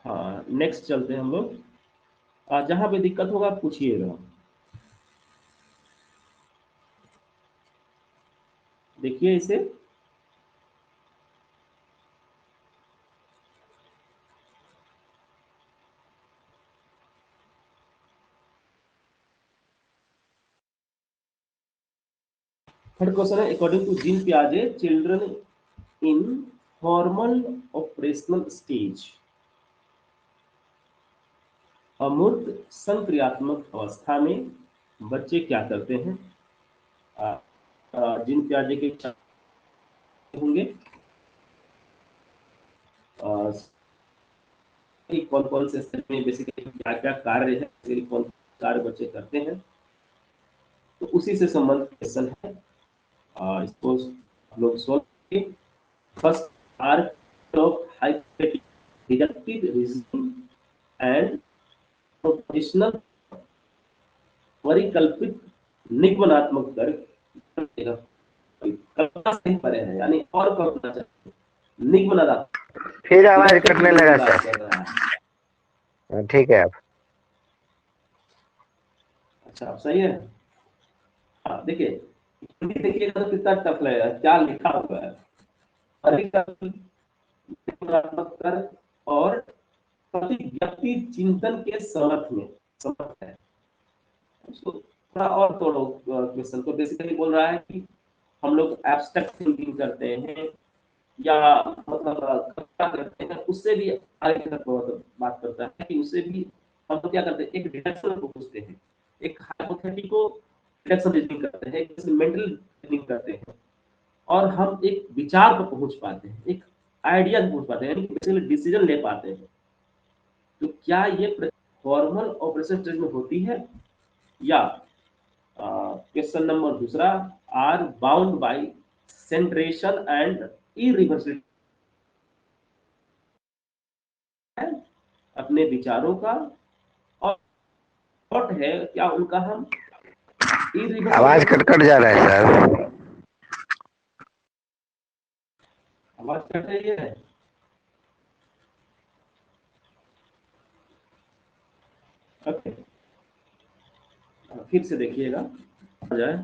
हाँ, नेक्स्ट चलते हैं हम लोग। जहाँ पे दिक्कत होगा आप पूछिएगा। देखिए इसे। थर्ड क्वेश्चन है, अकॉर्डिंग टू जीन पियाजे children in formal operational stage, अमूर्त संक्रियात्मक अवस्था में बच्चे क्या करते हैं? जीन पियाजे के होंगे कौन कौन से स्टेज में बेसिकली क्या क्या कार्य है, कौन कार्य बच्चे करते हैं, तो उसी से संबंधित क्वेश्चन है। इसको हम लोग सॉल्व करेंगे। First arc of hypothetical deductive reasoning and prepositional परिकल्पित निगमनात्मक तर्क, कल्पना से ही परे है, यानी और कल्पना चाहिए। निगमनात्मक, फिर आवाज कटने लगा बात सर। कर रहा है। ठीक है अब। अच्छा, सही है। हाँ, देखिए हिंदी देखिएगा तो कितना टफ लगेगा, क्या लिखा हुआ है। परिकल्पित निगमनात्मक तर्क और प्रति व्यक्ति चिंतन के समर्थ में समर्थ है। उसको थोड़ा और तोड़ो क्वेश्चन को। बेसिकली बोल रहा है कि हम लोग एब्स्ट्रैक्ट थिंकिंग करते हैं या मतलब क्या करते हैं, उससे भी आगे की तरफ बहुत बात करता है कि उससे भी हम लोग क्या करते हैं, एक डिडक्शन को पूछते हैं, एक हाइपोथेटिको डिडक्शन रीजनिंग करते हैं, एक मेंटल रीजनिंग करते हैं, और हम एक विचार पर पहुंच पाते हैं, एक आइडिया पर पहुंच पाते हैं, यानी कि बेसिकली डिसीजन ले पाते हैं। तो क्या ये फॉर्मल ऑपरेशन स्टेज में होती है, या क्वेश्चन नंबर दूसरा, are bound by centration and irreversibility, अपने विचारों का, और थॉट है क्या उनका हम इरिवर्सिबल आवाज कर कट सकते कट जा रहा है सर। हैं? आवाज कट रही है। ओके, फिर से देखिएगा आ जाए।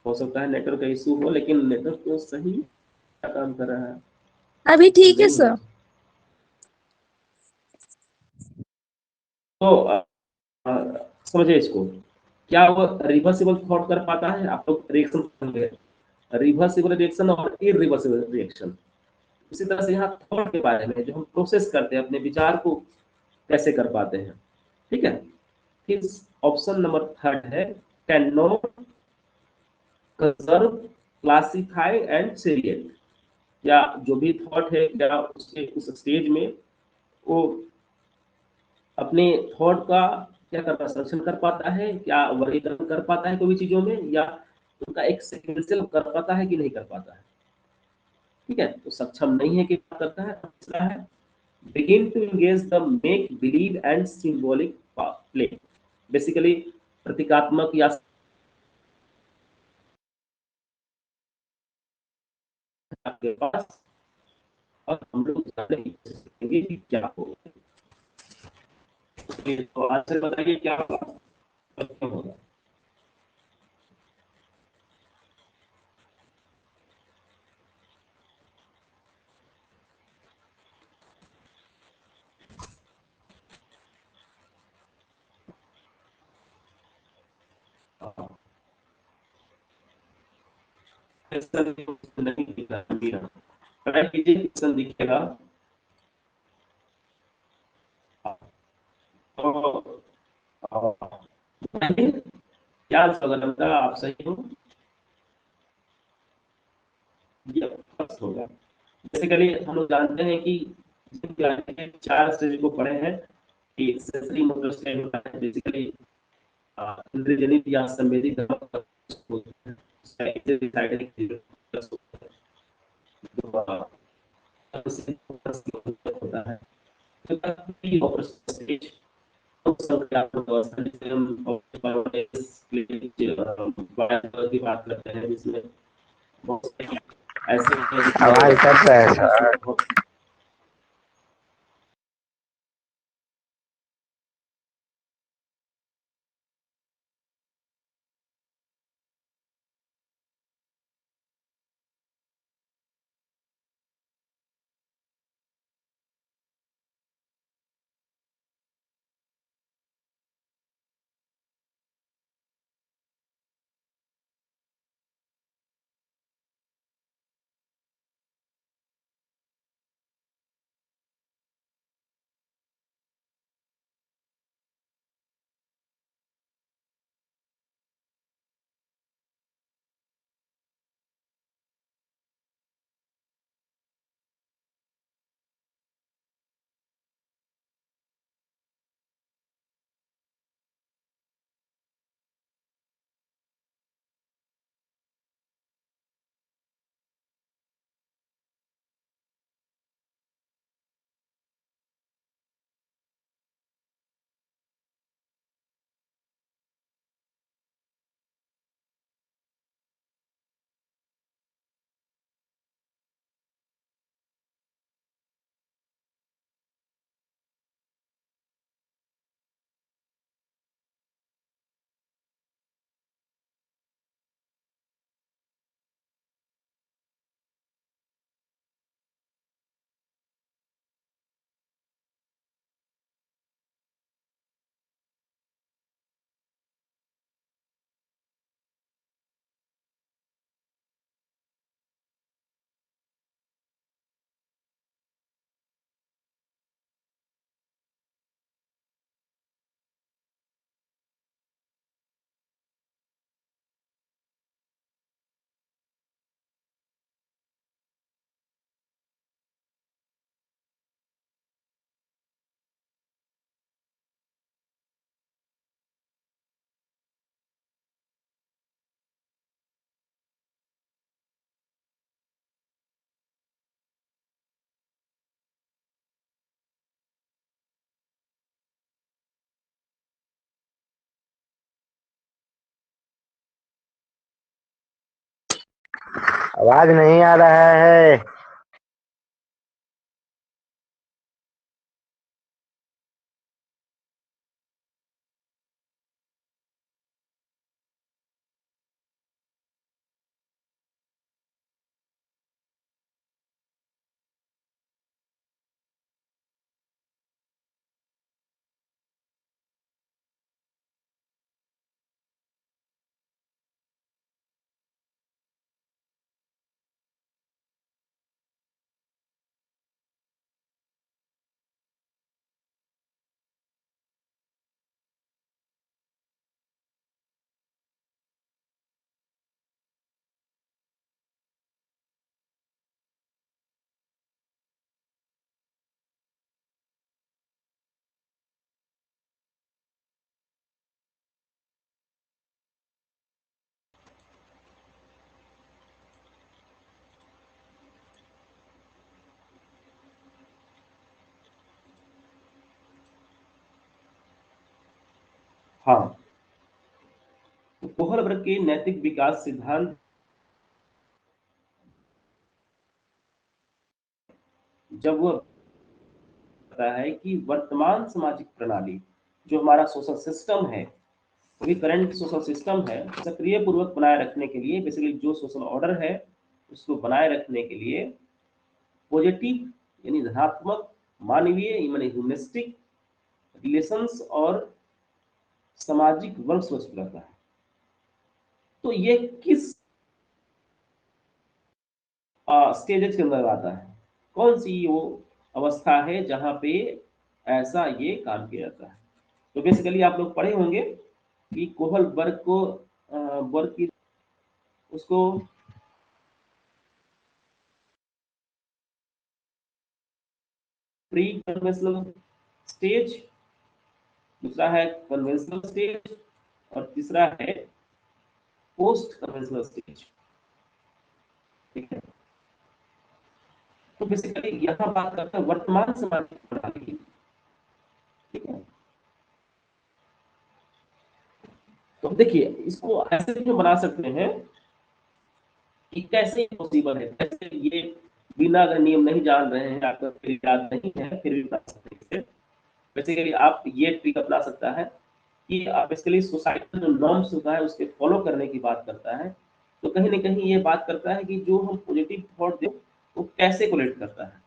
हो सकता है नेटवर्क का इशू हो, लेकिन नेटवर्क तो सही काम कर रहा है। अभी ठीक है नहीं सर। तो समझिए इसको, क्या वो रिवर्सिबल थॉट कर पाता है? आप लोग रिएक्शन, रिवर्सिबल रिएक्शन और इरिवर्सिबल रिएक्शन। इसी तरह से यहाँ थॉट के बारे में, जो हम प्रोसेस करते हैं अपने विचार को, कैसे कर पाते हैं। ठीक है, फिर ऑप्शन नंबर थर्ड है, can not conserve, classify and seriate, या जो भी थॉट है क्या उसके उस स्टेज में वो अपने थॉट का क्या करता, संरक्षण कर पाता है, क्या वर्गीकरण कर पाता है कोई भी चीजों में, या उनका एक सिक्वेंशियल कर पाता है कि नहीं कर पाता है। ठीक है, तो सक्षम नहीं है कि क्या करता है। तीसरा है, begin to engage the make believe and symbolic play, basically प्रतीकात्मक या आपके पास, और हम लोग जानने की कोशिश करेंगे कि क्या होगा। तो आंसर बताइए क्या होगा, क्या होगा। नहीं दिखा मेरा, ट्राई कीजिए, क्वेश्चन दिखेगा। तो क्या होगा, आप सही हो, ये फर्स्ट होगा। बेसिकली हम लोग जानते हैं कि चार स्टेज को पढ़े हैं कि सेंसरी मोटर स्टेज होता है, बेसिकली इंद्रियजनित या संवेदी धर्म होता है। स्टेज की बात करते हैं, जिसमें ऐसे आवाज कट रहा है सर। आवाज नहीं आ रहा है। हाँ, तो कोहल वर्ग के नैतिक विकास सिद्धांत जब वह कहता है कि वर्तमान सामाजिक प्रणाली जो हमारा सोशल सिस्टम है, अभी करंट सोशल सिस्टम है, सक्रिय पूर्वक बनाए रखने के लिए बेसिकली जो सोशल ऑर्डर है उसको बनाए रखने के लिए पॉजिटिव यानी धनात्मक, मानवीय मानी ह्यूमनिस्टिक रिलेशंस और सामाजिक वर्ग सुरक्षित रहता है। तो ये किस स्टेजेस के अंदर आता है, कौन सी वो अवस्था है जहां पे ऐसा ये काम किया जाता है? तो बेसिकली आप लोग पढ़े होंगे कि कोहल वर्ग को वर्ग की उसको प्री कन्वेंशनल स्टेज, दूसरा है कन्वेंशनल स्टेज और तीसरा है पोस्ट कन्वेंशनल स्टेज। ठीक है, तो बेसिकली यहाँ बात करते हैं वर्तमान सामाजिक प्रणाली की। ठीक है, तो देखिए इसको ऐसे भी बना सकते हैं कि कैसे पॉसिबल है, कैसे ये बिना अगर नियम नहीं जान रहे हैं, आपको फिर याद नहीं है फिर भी बना सकते हैं। बेसिकली आप ये ट्रिक अपना सकता है कि आप बेसिकली सोसाइटी जो नॉर्म्स होता है उसके फॉलो करने की बात करता है। तो कहीं ना कहीं ये बात करता है कि जो हम पॉजिटिव थॉट दे वो कैसे कोलेट करता है।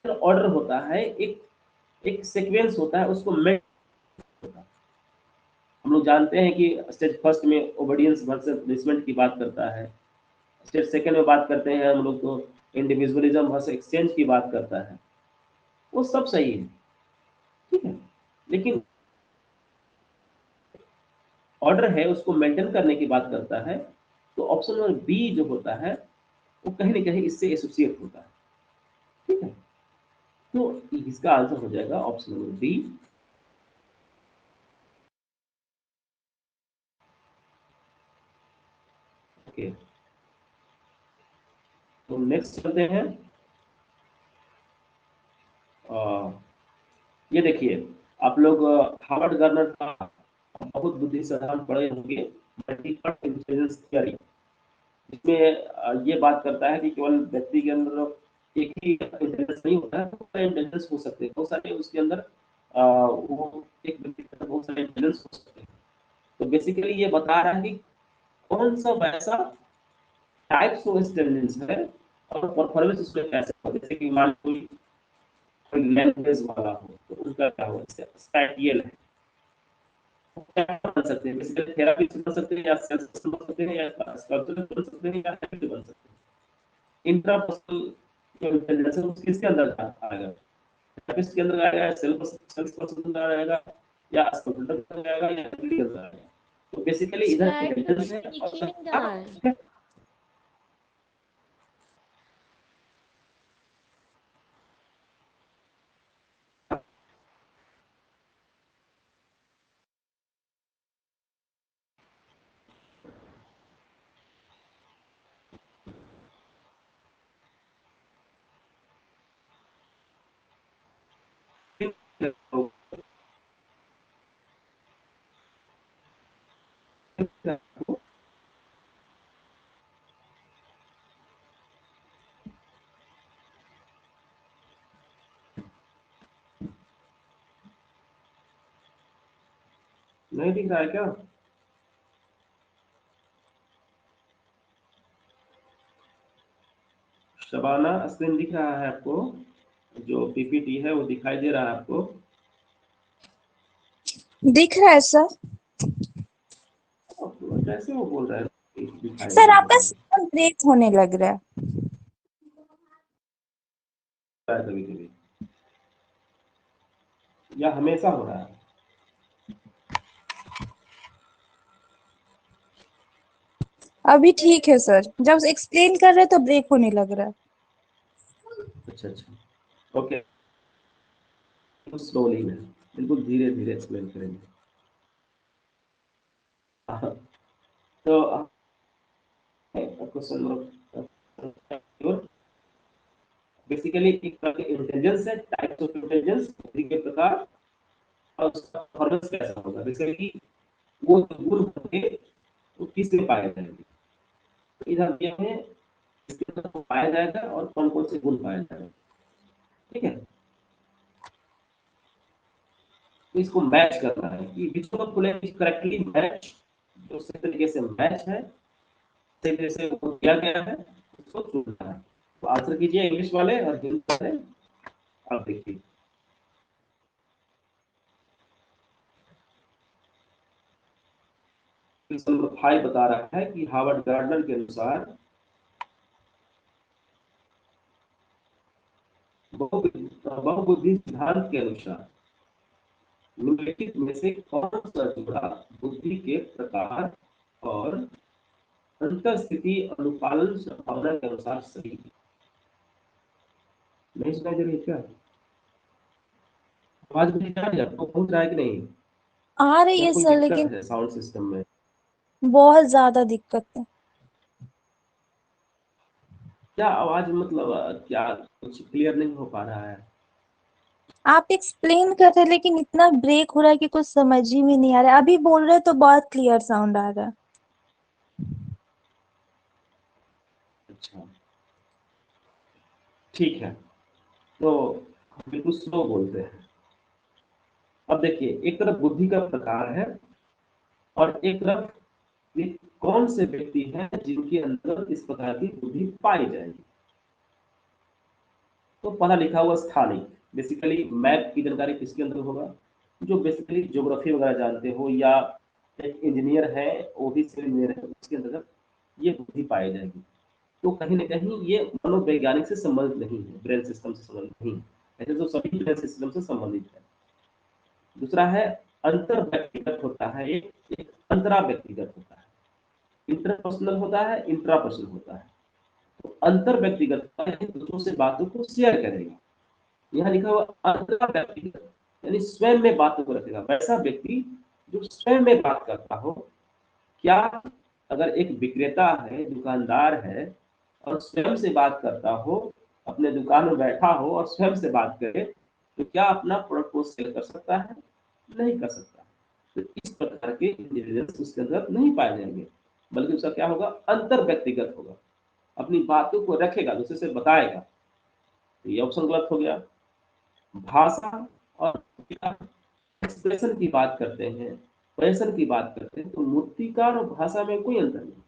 ऑर्डर होता है, एक एक सीक्वेंस होता है, उसको मेंटेन होता है। हम लोग जानते हैं कि स्टेज फर्स्ट में ओबीडियंस वर्सेस पनिशमेंट की बात करता है, स्टेज सेकंड में बात करते हैं हम लोग तो इंडिविजुअलिज्म वर्सेस एक्सचेंज की बात करता है। वो सब सही है, ठीक है, लेकिन ऑर्डर है उसको मेंटेन करने की बात करता है। तो ऑप्शन नंबर बी जो होता है वो कहीं ना कहीं इससे एसोसिएट होता है। ठीक है, तो इसका आंसर हो जाएगा ऑप्शन नंबर बी। ओके, तो नेक्स्ट चलते हैं। आ, ये देखिए, आप लोग हार्वर्ड गार्नर का बहुत बुद्धि सिद्धांत पढ़े होंगे, मल्टीपल इंटेलिजेंस थियरी। इसमें ये बात करता है कि केवल व्यक्ति के अंदर एक ही इंटेलिजेंस नहीं होता है, बहुत सारे इंटेलिजेंस हो सकते हैं, बहुत सारे उसके अंदर वो एक व्यक्ति के अंदर बहुत सारे इंटेलिजेंस हो सकते हैं। तो बेसिकली ये बता रहा है कि कौन सा वैसा टाइप्स ऑफ इंटेलिजेंस है और परफॉर्मेंस उसमें कैसे हो। जैसे कि मान लो कोई लैंग्वेज वाला हो तो उनका क्या हो, स्पैटियल है, क्या बन सकते हैं, बेसिकली थेरापी बन सकते हैं या सेल्स बन सकते हैं या स्कल्पचर बन सकते हैं या एक्टिव बन सकते हैं। इंट्रापर्सनल जो इंटेलिजेंस है उसके किसके अंदर आएगा, थेरेपिस्ट के अंदर आएगा या सेल्स पर्सन के अंदर आएगा या स्कल्पचर के अंदर आएगा या एक्टिव के अंदर आएगा। तो बेसिकली इधर सर इंटेलिजेंस कुछ है दिख ही और नहीं रहा है। नहीं दिख रहा है क्या? शबाना, स्क्रीन दिख रहा है आपको? जो पीपीटी है वो दिखाई दे रहा है आपको? दिख रहा है सर। कैसे वो बोल रहा है दिखाई सर दे आपका रहा साउंड ब्रेक होने लग रहा है। है कभी कभी, या हमेशा हो रहा है? अभी ठीक है सर, जब एक्सप्लेन कर रहे तो ब्रेक होने लग रहा है। अच्छा अच्छा, ओके। स्लोली में, बिल्कुल धीरे धीरे एक्सप्लेन करेंगे। हाँ, तो क्वेश्चन नंबर बेसिकली एक तरह के इंटेलिजेंस है, टाइप्स ऑफ इंटेलिजेंस, के प्रकार और उसका परफॉर्मेंस कैसा होगा। बेसिकली वो गुण होंगे वो किस में पाए जाएंगे, तो इधर ये है इसके अंदर वो पाया जाएगा और कौन कौन से गुण पाए जाएंगे। ठीक है, तो इसको मैच करना है कि which of the correctly match, जो सही तरीके से मैच है, सही तरीके से वो किया गया है, उसको चुनना है। तो आंसर कीजिए इंग्लिश वाले और हिंदी वाले। आप देखिए नंबर 5 बता रहा है कि हार्वर्ड गार्डनर के अनुसार बहुबुद्धि सिद्धांत के अनुसार निम्नलिखित में से कौन सा जुड़ा बुद्धि के प्रकार और अंतःस्थिति अनुपालन संभावना के अनुसार सही है? नहीं सुनाई दे रही क्या? आवाज मुझे क्या है, आपको पहुंच रहा है कि नहीं? आ रही या है कोई सर, दिक्कत लेकिन है साउंड सिस्टम में? बहुत ज्यादा दिक्कत है। क्या आवाज मतलब क्या कुछ क्लियर नहीं हो पा रहा है? आप एक्सप्लेन कर रहे हैं लेकिन इतना ब्रेक हो रहा है कि कुछ समझ ही में नहीं आ रहा है। अभी बोल रहे तो बहुत क्लियर साउंड आ रहा है। अच्छा, ठीक है, तो हम बिल्कुल स्लो बोलते हैं। अब देखिए, एक तरफ बुद्धि का प्रकार है और एक तरफ ये कौन से व्यक्ति हैं जिनके अंदर इस प्रकार की बुद्धि पाई जाएगी। तो पढ़ा लिखा हुआ स्थानिक, बेसिकली मैप की जानकारी किसके अंदर होगा? जो बेसिकली ज्योग्राफी वगैरह जानते हो, या एक इंजीनियर है, वो भी सिविल इंजीनियर है, उसके अंदर ये बुद्धि पाई जाएगी। तो कहीं ना कहीं ये मनोवैज्ञानिक से संबंधित नहीं है, ब्रेन सिस्टम से संबंधित नहीं है। ऐसे तो सभी ब्रेन सिस्टम से संबंधित है। दूसरा है अंतर व्यक्तिगत होता है, एक अंतरा व्यक्तिगत होता है, इंटरपर्सनल होता है, इंट्रापर्सनल होता है। तो अंतर व्यक्तिगत दूसरों से बातों को शेयर करेगा। यहाँ लिखा हुआ अंतरा व्यक्तिगत, यानी स्वयं में बातों को रखेगा। वैसा व्यक्ति जो स्वयं में बात करता हो। क्या अगर एक विक्रेता है, दुकानदार है, और स्वयं से बात करता हो, अपने दुकान में बैठा हो और स्वयं से बात करे, तो क्या अपना प्रोडक्ट को सेल कर सकता है? नहीं कर सकता। तो इस प्रकार के इंटेलिजेंस उसके अंदर नहीं पाए जाएंगे, बल्कि उसका क्या होगा, अंतर व्यक्तिगत होगा। अपनी बातों को रखेगा, दूसरे से बताएगा। तो ये ऑप्शन गलत हो गया। भाषा और एक्सप्रेशन की बात करते हैं, प्रयसन की बात करते हैं, तो मूर्तिकार और भाषा में कोई अंतर नहीं।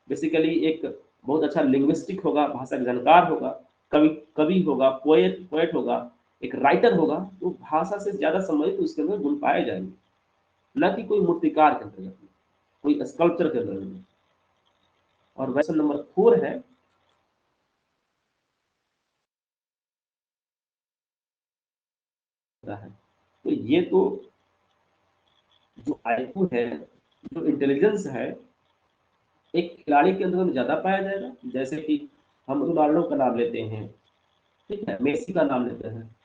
बेसिकली एक बहुत अच्छा लिंग्विस्टिक होगा, भाषा का जानकार होगा, कवि कवि होगा, पोएट होगा, एक राइटर होगा, तो भाषा से ज्यादा संबंधित उसके अंदर गुण पाए जाएंगे, न कि कोई मूर्तिकार के अंतर्गत में, कोई स्कल्पचर के अंदर में। और क्वेश्चन नंबर 4 है तो ये तो जो आईक्यू है, जो इंटेलिजेंस है, एक खिलाड़ी के अंदर ज्यादा पाया जाएगा। जैसे कि हम रोनाल्डो का नाम लेते हैं, ठीक है, मेसी का नाम लेते हैं।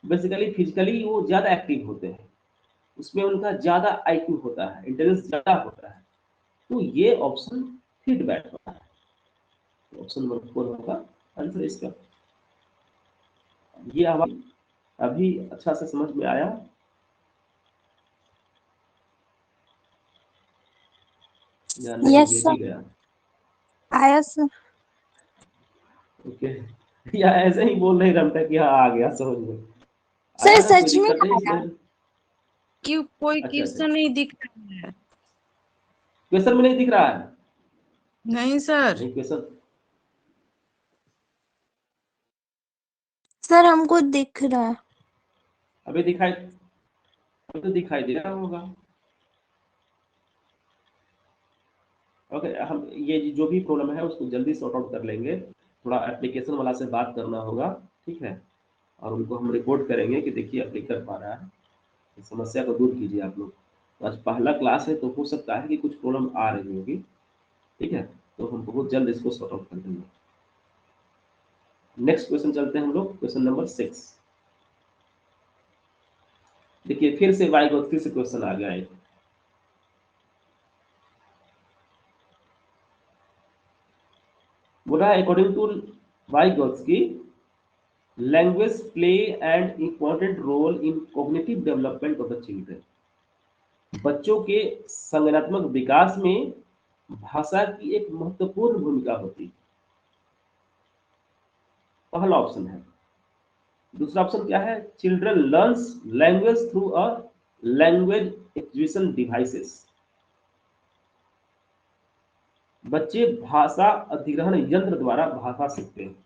बेसिकली फिजिकली वो ज्यादा एक्टिव होते हैं, उसमें उनका ज्यादा आईक्यू होता है, इंटेलिजेंस ज्यादा होता है। तो ये ऑप्शन फिट बैठता है। ऑप्शन नंबर 4 होगा आंसर इसका। ये आवाज अभी अच्छा से समझ में आया? या नहीं, यस ये भी सर, गया? आया सर। ओके, या ऐसे ही बोल रहे रमता कि हाँ आ गया, समझ में सर आया ना, कोई सच में दिक्कत नहीं आया। इसमें। कि कोई अच्छा क्वेश्चन नहीं दिख रहा है। क्वेश्चन में नहीं दिख रहा है? नहीं सर। नहीं क्वेश्चन सर हमको दिख रहा है। अभी दिखाई, अभी तो दिखाई दे रहा होगा। ओके, हम ये जो भी प्रॉब्लम है उसको जल्दी सॉर्ट आउट कर लेंगे। थोड़ा एप्लीकेशन वाला से बात करना होगा, ठीक है, और उनको हम रिपोर्ट करेंगे कि देखिए अप्लाई कर पा रहा है, इस समस्या को दूर कीजिए आप लोग। तो आज पहला क्लास है तो हो सकता है कि कुछ प्रॉब्लम आ रही होगी, ठीक है, तो हम बहुत जल्द इसको सॉर्ट आउट कर देंगे। नेक्स्ट क्वेश्चन चलते हैं हम लोग, क्वेश्चन नंबर 6। देखिए फिर से वाई गॉड, फिर से क्वेश्चन आ गया है। बोला है अकॉर्डिंग टू वाई गॉड्स की language play and important role in cognitive development of the children. बच्चों के संज्ञानात्मक विकास में भाषा की एक महत्वपूर्ण भूमिका होती है। पहला ऑप्शन है। दूसरा ऑप्शन क्या है? Children learns language through a language acquisition devices. बच्चे भाषा अधिग्रहण यंत्र द्वारा भाषा सीखते हैं।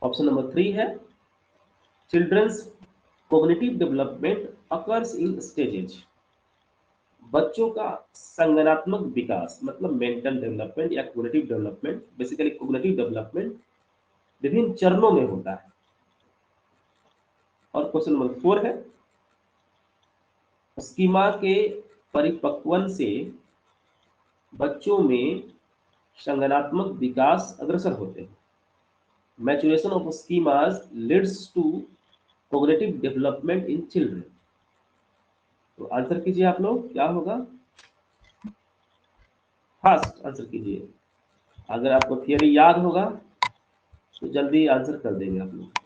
ऑप्शन नंबर 3 है children's cognitive development occurs in stages. बच्चों का संज्ञानात्मक विकास मतलब मेंटल डेवलपमेंट या cognitive development, basically cognitive development विभिन्न चरणों में होता है। और क्वेश्चन नंबर 4 है स्कीमा के परिपक्वन से बच्चों में संज्ञानात्मक विकास अग्रसर होते हैं। Maturation of schemas leads to cognitive development in children. तो आंसर कीजिए आप लोग, क्या होगा? फास्ट आंसर कीजिए। अगर आपको थियरी याद होगा तो जल्दी आंसर कर देंगे आप लोग।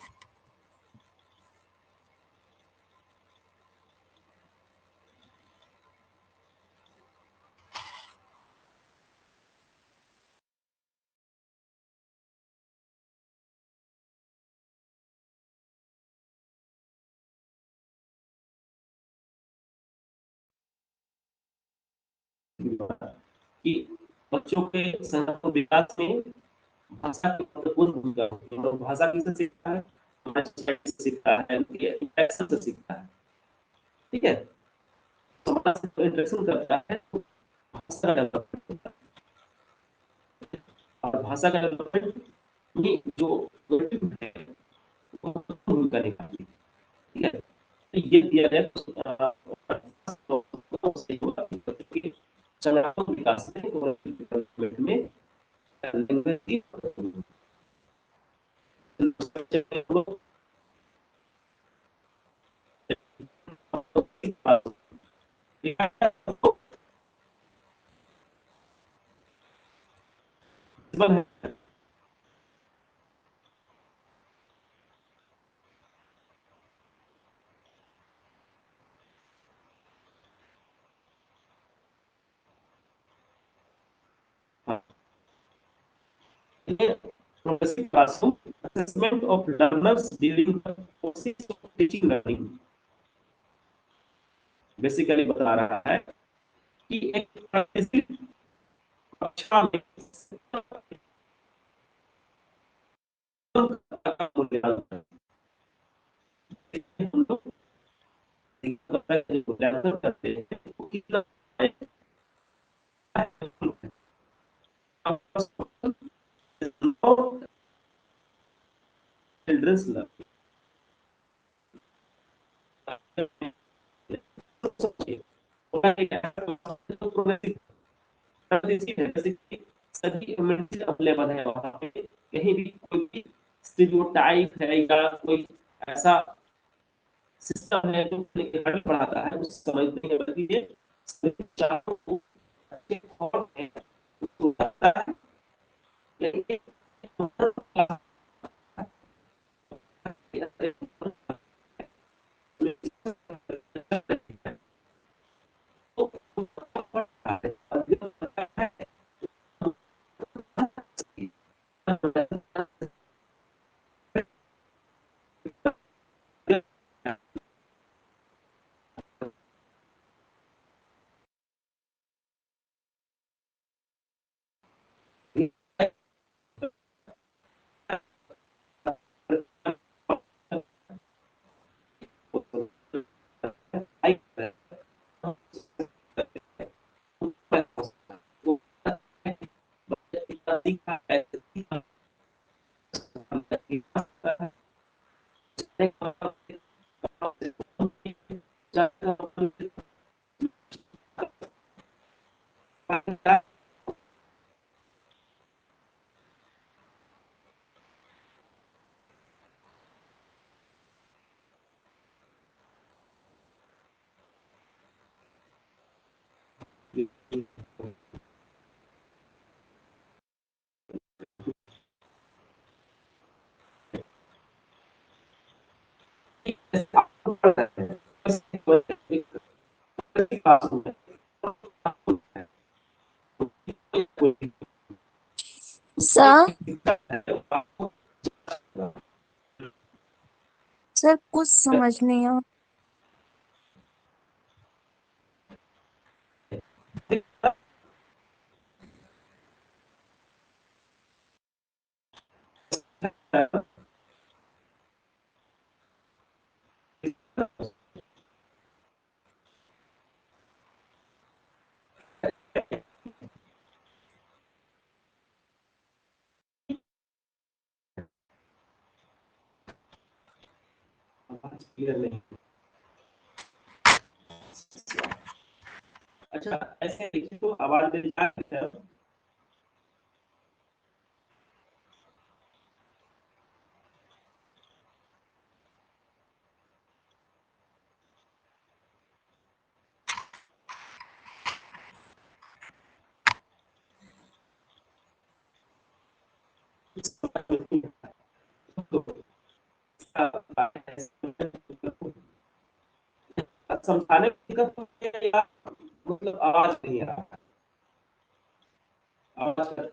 कि बच्चों के संज्ञानात्मक विकास में भाषा की महत्वपूर्ण भूमिका होती है। और भाषा किससे सीखता है? हमारे society से सीखता है, इंटरेक्शन से सीखता है, ठीक है। तो इंटरेक्शन करता है तो भाषा का डेवलपमेंट होता है। और भाषा का डेवलपमेंट में जो है वो भूमिका निभाती है, ठीक है। तो ये दिया गया तो सही होगा कि बच्चों के संज्ञानात्मक विकास में डेवलपमेंट में लैंग्वेज की progressive classroom assessment of learners during the process of teaching learning। Basically बता रहा है कि एक प्रतिष्ठित कक्षा में मूल्यांकन करते हैं वो कितना चिल्ड्रंस सभी इम्यूनिटी अवेलेबल है वहाँ पे। कहीं भी कोई भी स्टीरियोटाइप है या कोई ऐसा सिस्टम है जो पढ़ाता है उस समझने के बाद ये सभी चारों को अच्छे फॉर्म में उसको बताता है। लेकिन सर सर कुछ समझ नहीं आ अच्छा, ऐसे किसी को आवाज देनी चाहते हैं? समझाने में दिक्कत होती है या मतलब आवाज नहीं आ रहा? आवाज